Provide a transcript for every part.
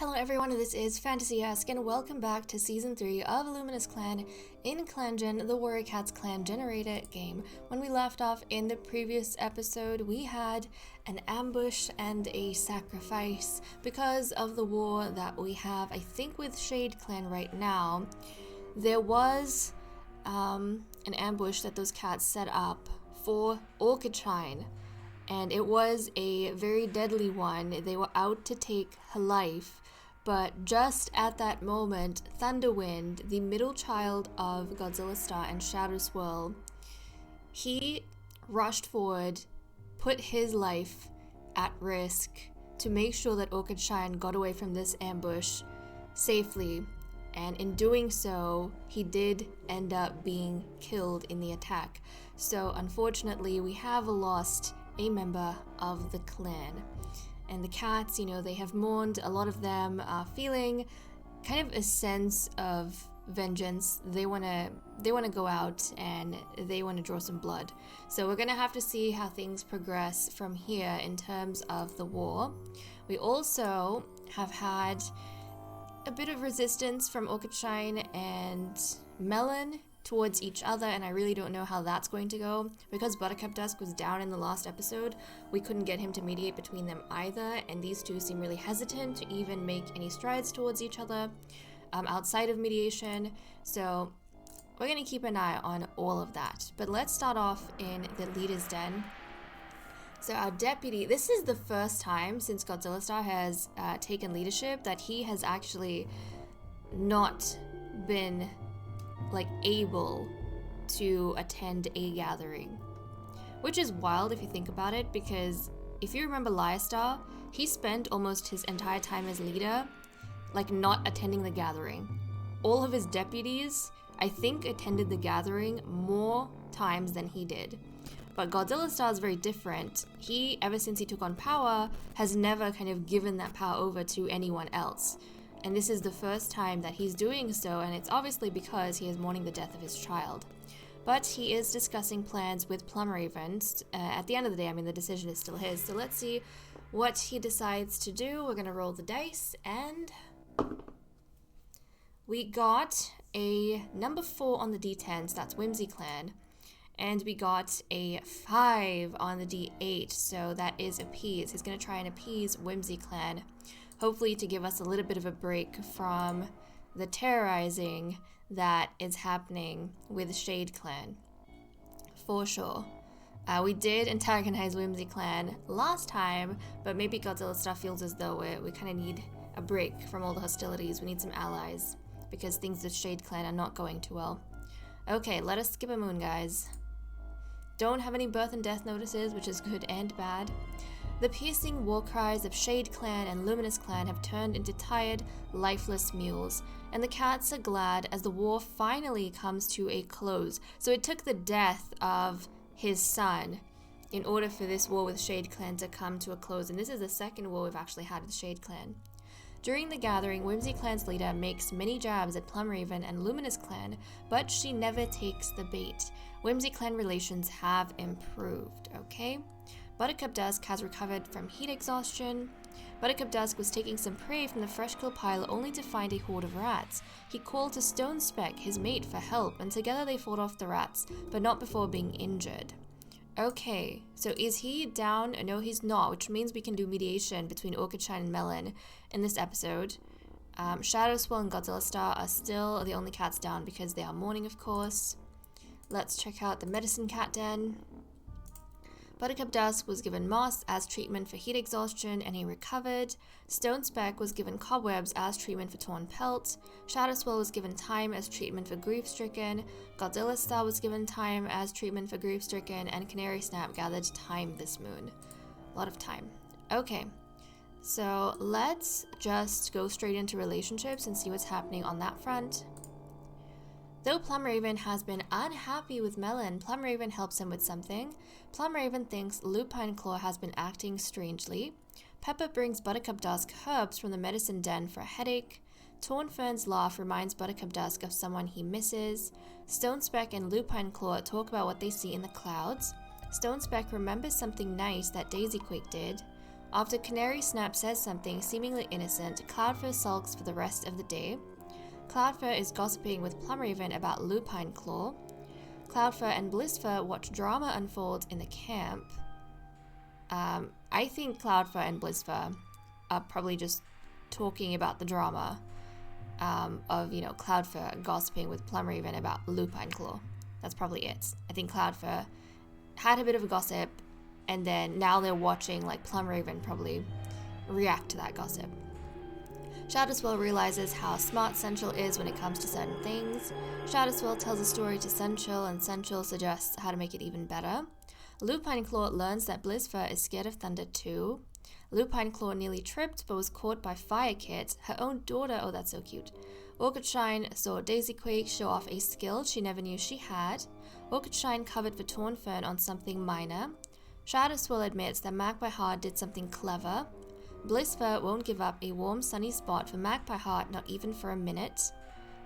Hello everyone, this is Fantasy-esque and welcome back to Season 3 of Luminous Clan in ClanGen, the Warrior Cats clan generator game. When we left off in the previous episode, we had an ambush and a sacrifice because of the war that we have, I think, with Shade Clan right now. There was an ambush that those cats set up for Orchid Shine, and it was a very deadly one. They were out to take her life. But just at that moment, Thunderwind, the middle child of Godzilla Star and Shadow Swirl, he rushed forward, put his life at risk to make sure that Orchid Shine got away from this ambush safely. And in doing so, he did end up being killed in the attack. So unfortunately, we have lost a member of the clan. And the cats, they have mourned. A lot of them are feeling kind of a sense of vengeance. They want to go out and they want to draw some blood. So we're going to have to see how things progress from here in terms of the war. We also have had a bit of resistance from Orchid Shine and Melon towards each other, and I really don't know how that's going to go. Because Buttercup Dusk was down in the last episode, we couldn't get him to mediate between them either, and these two seem really hesitant to even make any strides towards each other outside of mediation. So we're going to keep an eye on all of that. But let's start off in the leader's den. So our deputy, this is the first time since Godzilla Star has taken leadership that he has actually not been able to attend a gathering, which is wild if you think about it, because if you remember Liastar, he spent almost his entire time as leader not attending the gathering. All of his deputies, I think, attended the gathering more times than he did. But Godzilla Star is very different. He, ever since he took on power, has never kind of given that power over to anyone else. And this is the first time that he's doing so, and it's obviously because he is mourning the death of his child. But he is discussing plans with Plumraven. At the end of the day, the decision is still his. So let's see what he decides to do. We're going to roll the dice, and we got a number 4 on the D10s. That's Whimsy Clan. And we got a 5 on the D8, so that is appease. He's going to try and appease Whimsy Clan, hopefully to give us a little bit of a break from the terrorizing that is happening with Shade Clan, for sure. We did antagonize Whimsy Clan last time, but maybe Godzilla Star feels as though we kind of need a break from all the hostilities. We need some allies, because things with Shade Clan are not going too well. Okay, let us skip a moon, guys. Don't have any birth and death notices, which is good and bad. The piercing war cries of Shade Clan and Luminous Clan have turned into tired, lifeless mules, and the cats are glad as the war finally comes to a close. So it took the death of his son in order for this war with Shade Clan to come to a close, and this is the second war we've actually had with Shade Clan. During the gathering, Whimsy Clan's leader makes many jabs at Plumraven and Luminous Clan, but she never takes the bait. Whimsy Clan relations have improved, okay? Buttercup Dusk has recovered from heat exhaustion. Buttercup Dusk was taking some prey from the fresh kill pile only to find a horde of rats. He called to Stone Speck, his mate, for help, and together they fought off the rats, but not before being injured. Okay, so is he down? No, he's not, which means we can do mediation between Orchid Shine and Melon in this episode. Shadow Swirl and Godzilla Star are still the only cats down because they are mourning, of course. Let's check out the Medicine Cat Den. Buttercup Dusk was given moss as treatment for heat exhaustion and he recovered. Stone Speck was given cobwebs as treatment for torn pelt. Shadow Swirl was given time as treatment for grief-stricken. Godzilla Star was given time as treatment for grief-stricken, and Canary Snap gathered time this moon. A lot of time. Okay, so let's just go straight into relationships and see what's happening on that front. Though Plumraven has been unhappy with Melon, Plumraven helps him with something. Plumraven thinks Lupine Claw has been acting strangely. Pepper brings Buttercup Dusk herbs from the medicine den for a headache. Torn Fern's laugh reminds Buttercup Dusk of someone he misses. Stone Speck and Lupine Claw talk about what they see in the clouds. Stone Speck remembers something nice that Daisy Quake did. After Canary Snap says something seemingly innocent, Cloudfur sulks for the rest of the day. Cloudfur is gossiping with Plumraven about Lupine Claw. Cloudfur and Blissfur watch drama unfold in the camp. I think Cloudfur and Blissfur are probably just talking about the drama of, Cloudfur gossiping with Plumraven about Lupine Claw. That's probably it. I think Cloudfur had a bit of a gossip, and then now they're watching Plumraven probably react to that gossip. Shadowswell realizes how smart Sensual is when it comes to certain things. Shadowswell tells a story to Sensual, and Sensual suggests how to make it even better. Lupine Claw learns that Blissfur is scared of thunder too. Lupine Claw nearly tripped but was caught by Fire Kit, her own daughter. Oh, that's so cute. Orchid Shine saw Daisy Quake show off a skill she never knew she had. Orchid Shine covered for Tornfern on something minor. Shadowswell admits that Magpie Heart did something clever. Blissfur won't give up a warm sunny spot for Magpie Heart, not even for a minute.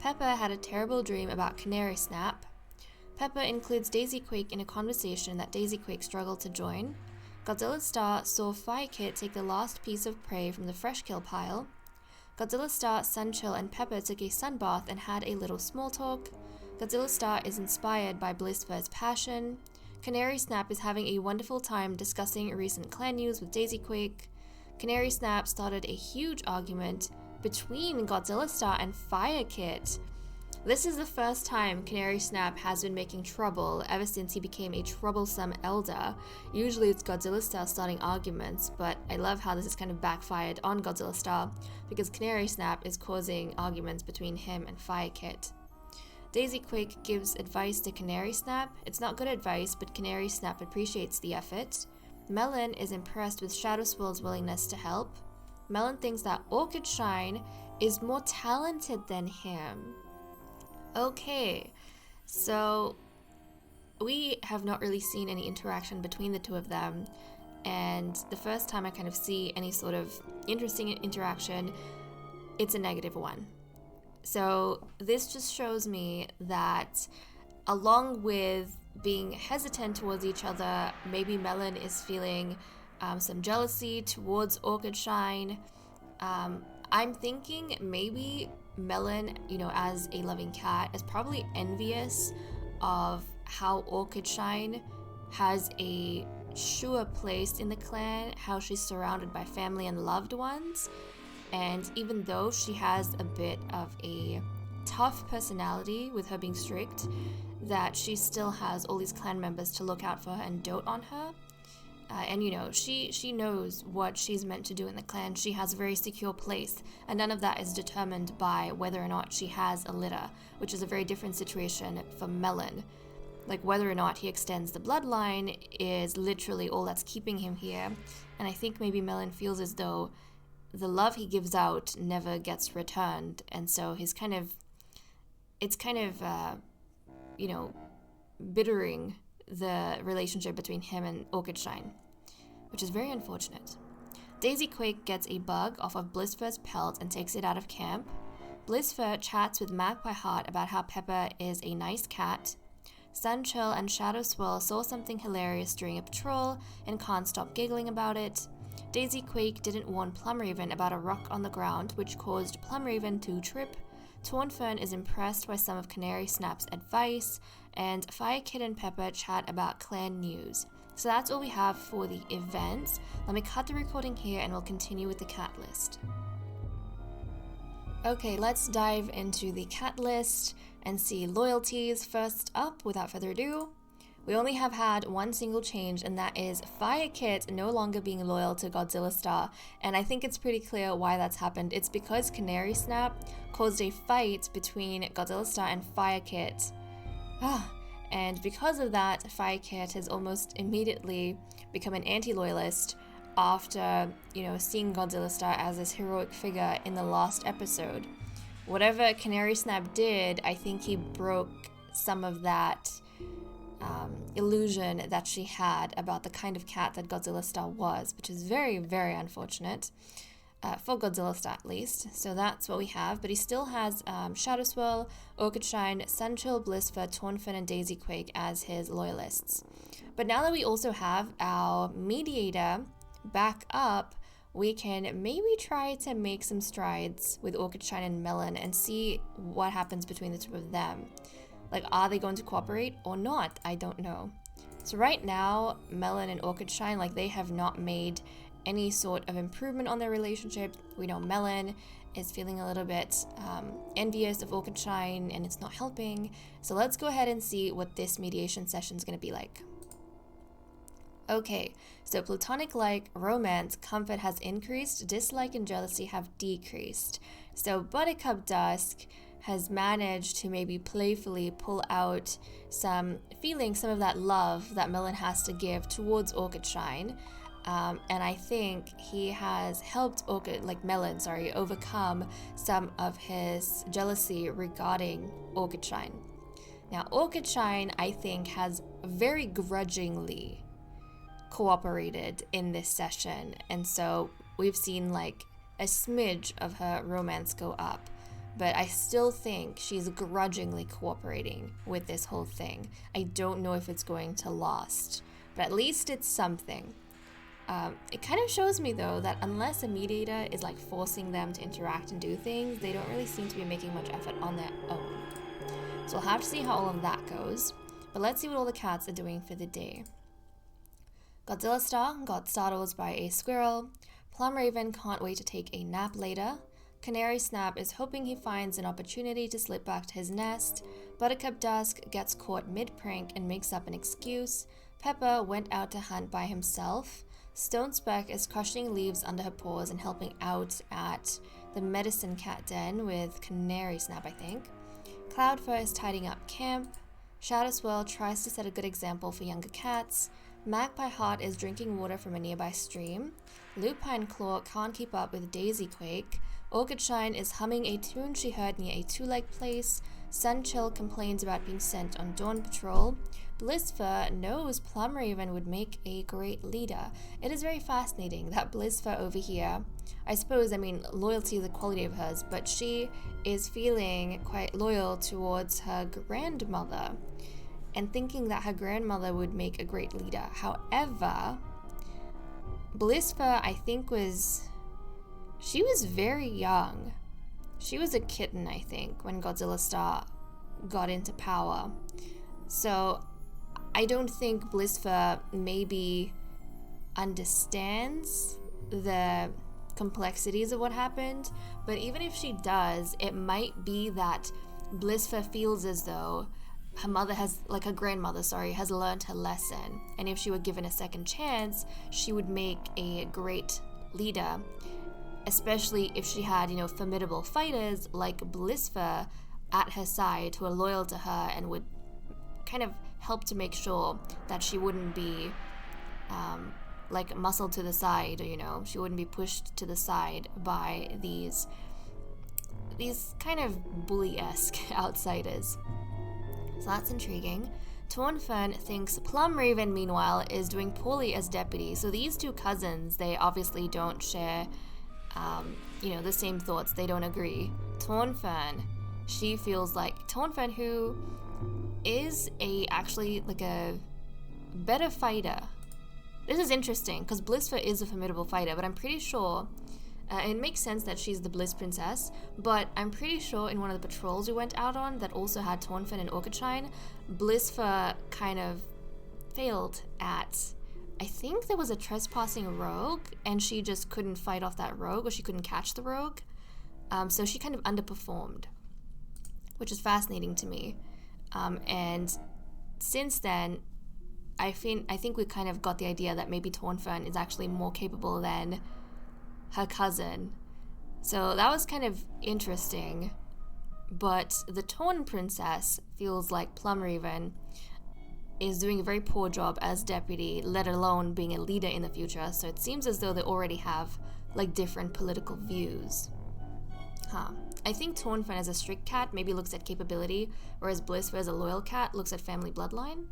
Pepper had a terrible dream about Canary Snap. Pepper includes Daisy Quake in a conversation that Daisy Quake struggled to join. Godzilla Star saw Fire Kit take the last piece of prey from the fresh kill pile. Godzilla Star, Sunchill, and Pepper took a sunbath and had a little small talk. Godzilla Star is inspired by Blissfur's passion. Canary Snap is having a wonderful time discussing recent clan news with Daisy Quake. Canary Snap started a huge argument between Godzilla Star and Fire Kit. This is the first time Canary Snap has been making trouble ever since he became a troublesome elder. Usually it's Godzilla Star starting arguments, but I love how this has kind of backfired on Godzilla Star because Canary Snap is causing arguments between him and Fire Kit. Daisy Quake gives advice to Canary Snap. It's not good advice, but Canary Snap appreciates the effort. Melon is impressed with Shadowswell's willingness to help. Melon thinks that Orchid Shine is more talented than him. Okay, so we have not really seen any interaction between the two of them, and the first time I kind of see any sort of interesting interaction, it's a negative one. So this just shows me that along with being hesitant towards each other, maybe Melon is feeling some jealousy towards Orchid Shine. I'm thinking maybe Melon, as a loving cat, is probably envious of how Orchid Shine has a sure place in the clan, how she's surrounded by family and loved ones. And even though she has a bit of a tough personality with her being strict, that she still has all these clan members to look out for her and dote on her. And she knows what she's meant to do in the clan. She has a very secure place, and none of that is determined by whether or not she has a litter, which is a very different situation for Melon. Whether or not he extends the bloodline is literally all that's keeping him here. And I think maybe Melon feels as though the love he gives out never gets returned, and so it's kind of bittering the relationship between him and Orchid Shine, which is very unfortunate. Daisy Quake gets a bug off of Blissfur's pelt and takes it out of camp. Blissfur chats with Magpie Heart about how Pepper is a nice cat. Sunchill and Shadowswell saw something hilarious during a patrol and can't stop giggling about it. Daisy Quake didn't warn Plumraven about a rock on the ground, which caused Plumraven to trip. Tornfern is impressed by some of Canary Snap's advice, and Fire Kid and Pepper chat about clan news. So that's all we have for the events. Let me cut the recording here and we'll continue with the cat list. Okay, let's dive into the cat list and see loyalties. First up, without further ado, we only have had one single change, and that is Fire Kit no longer being loyal to Godzilla Star, and I think it's pretty clear why that's happened. It's because Canary Snap caused a fight between Godzilla Star and Fire Kit. And because of that, Fire Kit has almost immediately become an anti-loyalist after, seeing Godzilla Star as this heroic figure in the last episode. Whatever Canary Snap did, I think he broke some of that illusion that she had about the kind of cat that Godzilla Star was, which is very, very unfortunate, for Godzilla Star at least. So that's what we have, but he still has Shadowswell, Orchid Shine, Sunchill, Blissfur, Tornfern, and Daisy Quake as his loyalists. But now that we also have our mediator back up, we can maybe try to make some strides with Orchid Shine and Melon and see what happens between the two of them. Like, are they going to cooperate or not? I don't know. So right now, Melon and Orchid Shine, like, they have not made any sort of improvement on their relationship. We know Melon is feeling a little bit envious of Orchid Shine, and it's not helping. So let's go ahead and see what this mediation session is going to be like. Okay, so platonic like, romance, comfort has increased, dislike and jealousy have decreased. So Buttercup Dusk has managed to maybe playfully pull out some feeling, some of that love that Melon has to give towards Orchid Shine. And I think he has helped Melon, overcome some of his jealousy regarding Orchid Shine. Now, Orchid Shine, I think, has very grudgingly cooperated in this session, and so we've seen like a smidge of her romance go up, but I still think she's grudgingly cooperating with this whole thing. I don't know if it's going to last, but at least it's something. It kind of shows me though that unless a mediator is like forcing them to interact and do things, they don't really seem to be making much effort on their own. So we'll have to see how all of that goes, but let's see what all the cats are doing for the day. Godzilla Star got startled by a squirrel. Plum Raven can't wait to take a nap later. Canary Snap is hoping he finds an opportunity to slip back to his nest. Buttercup Dusk gets caught mid-prank and makes up an excuse. Pepper went out to hunt by himself. Stone Speck is crushing leaves under her paws and helping out at the medicine cat den with Canary Snap, I think. Cloudfur is tidying up camp. Shadow Swirl tries to set a good example for younger cats. Magpie Heart is drinking water from a nearby stream. Lupine Claw can't keep up with Daisy Quake. Orchid Shine is humming a tune she heard near a two-leg place. Sunchill complains about being sent on Dawn Patrol. Blissfur knows Plum Raven would make a great leader. It is very fascinating that Blissfur over here, loyalty is a quality of hers, but she is feeling quite loyal towards her grandmother and thinking that her grandmother would make a great leader. However, Blissfur, I think, she was very young. She was a kitten, I think, when Godzilla Star got into power. So I don't think Blissfur maybe understands the complexities of what happened, but even if she does, it might be that Blissfur feels as though her grandmother has learned her lesson, and if she were given a second chance, she would make a great leader, especially if she had, formidable fighters like Blissfur at her side who are loyal to her and would kind of help to make sure that she wouldn't be muscled to the side, or she wouldn't be pushed to the side by these kind of bully-esque outsiders. So that's intriguing. Tornfern thinks Plum Raven, meanwhile, is doing poorly as deputy. So these two cousins, they obviously don't share, the same thoughts. They don't agree. Tornfern, she feels like Tornfern, who is a better fighter. This is interesting because Blissfur is a formidable fighter, but I'm pretty sure it makes sense that she's the Bliss Princess, but I'm pretty sure in one of the patrols we went out on that also had Tornfern and Orchid Shine, Blissfur kind of failed at, I think there was a trespassing rogue, and she just couldn't fight off that rogue, or she couldn't catch the rogue. So she kind of underperformed, which is fascinating to me. And since then, I think we kind of got the idea that maybe Tornfern is actually more capable than her cousin. So that was kind of interesting. But the Torn Princess feels like Plum Raven is doing a very poor job as deputy, let alone being a leader in the future. So it seems as though they already have different political views. I think Tornfern as a strict cat maybe looks at capability, whereas Blissfur as a loyal cat looks at family bloodline.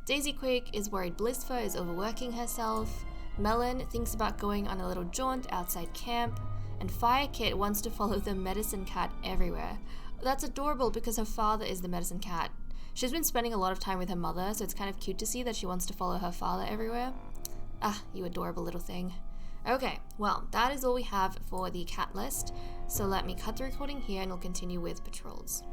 Daisy Quake is worried Blissfur is overworking herself. Melon thinks about going on a little jaunt outside camp, and Fire Kit wants to follow the medicine cat everywhere. That's adorable because her father is the medicine cat. She's been spending a lot of time with her mother, so it's kind of cute to see that she wants to follow her father everywhere. Ah, you adorable little thing. Okay, well, that is all we have for the cat list. So let me cut the recording here and we'll continue with patrols.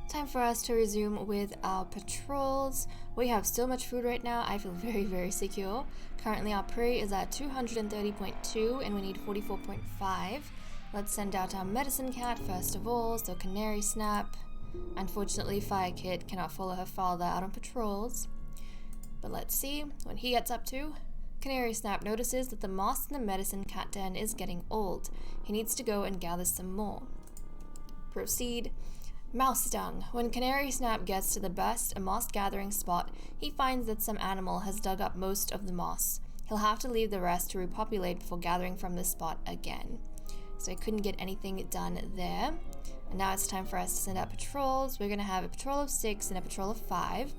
Time for us to resume with our patrols. We have so much food right now, I feel very, very secure. Currently our prey is at 230.2 and we need 44.5. Let's send out our medicine cat first of all, so Canary Snap. Unfortunately, Fire Kid cannot follow her father out on patrols. But let's see what he gets up to. Canary Snap notices that the moss in the medicine cat den is getting old. He needs to go and gather some more. Proceed. Mouse dung. When Canary Snap gets to the best moss gathering spot, he finds that some animal has dug up most of the moss. He'll have to leave the rest to repopulate before gathering from this spot again. So I couldn't get anything done there. And now it's time for us to send out patrols. We're going to have a patrol of 6 and a patrol of 5.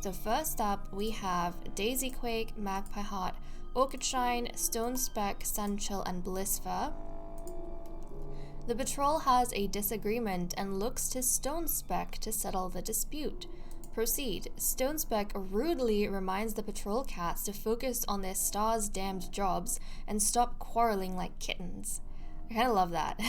So first up, we have Daisy Quake, Magpie Heart, Orchid Shine, Stone Speck, Sunchill, and Blissfur. The patrol has a disagreement and looks to Stone Speck to settle the dispute. Proceed. Stone Speck rudely reminds the patrol cats to focus on their stars damned jobs and stop quarreling like kittens. I kind of love that.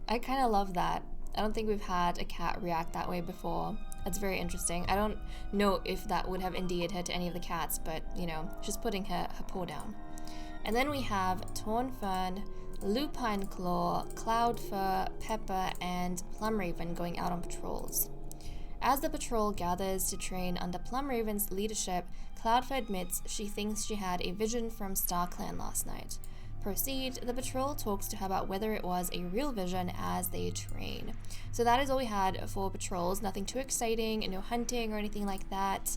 I kind of love that. I don't think we've had a cat react that way before. That's very interesting. I don't know if that would have endeared her to any of the cats, but, you know, she's putting her paw down. And then we have Torn Fern, Lupine Claw, Cloud Fur, Pepper, and Plum Raven going out on patrols. As the patrol gathers to train under Plum Raven's leadership, Cloudfur admits she thinks she had a vision from Star Clan last night. Proceed. The patrol talks to her about whether it was a real vision as they train. So that is all we had for patrols. Nothing too exciting, no hunting or anything like that.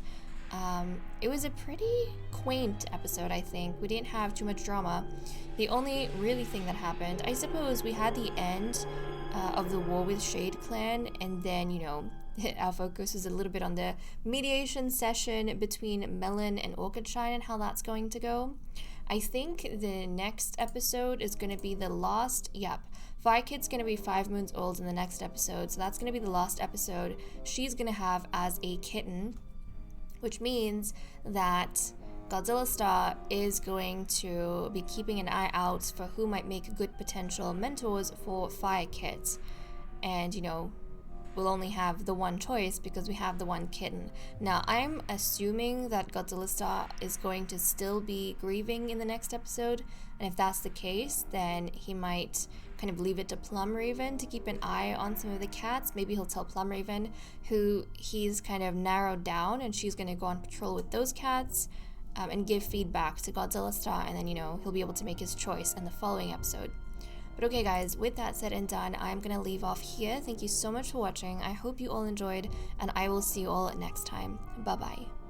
It was a pretty quaint episode, I think. We didn't have too much drama. The only really thing that happened, I suppose, we had the end of the war with Shade Clan, and then, you know, our focus was a little bit on the mediation session between Melon and Orchid Shine and how that's going to go. I think the next episode is going to be the last, Fire Kid's going to be 5 moons old in the next episode, so that's going to be the last episode she's going to have as a kitten, which means that Godzilla Star is going to be keeping an eye out for who might make good potential mentors for Fire Kids. And, you know, we'll only have the one choice because we have the one kitten. Now, I'm assuming that Godzilla Star is going to still be grieving in the next episode, and if that's the case, then he might kind of leave it to Plum Raven to keep an eye on some of the cats. Maybe he'll tell Plum Raven who he's kind of narrowed down, and she's going to go on patrol with those cats and give feedback to Godzilla Star, and then, you know, he'll be able to make his choice in the following episode. But okay guys, with that said and done, I'm going to leave off here. Thank you so much for watching. I hope you all enjoyed, and I will see you all next time. Bye-bye.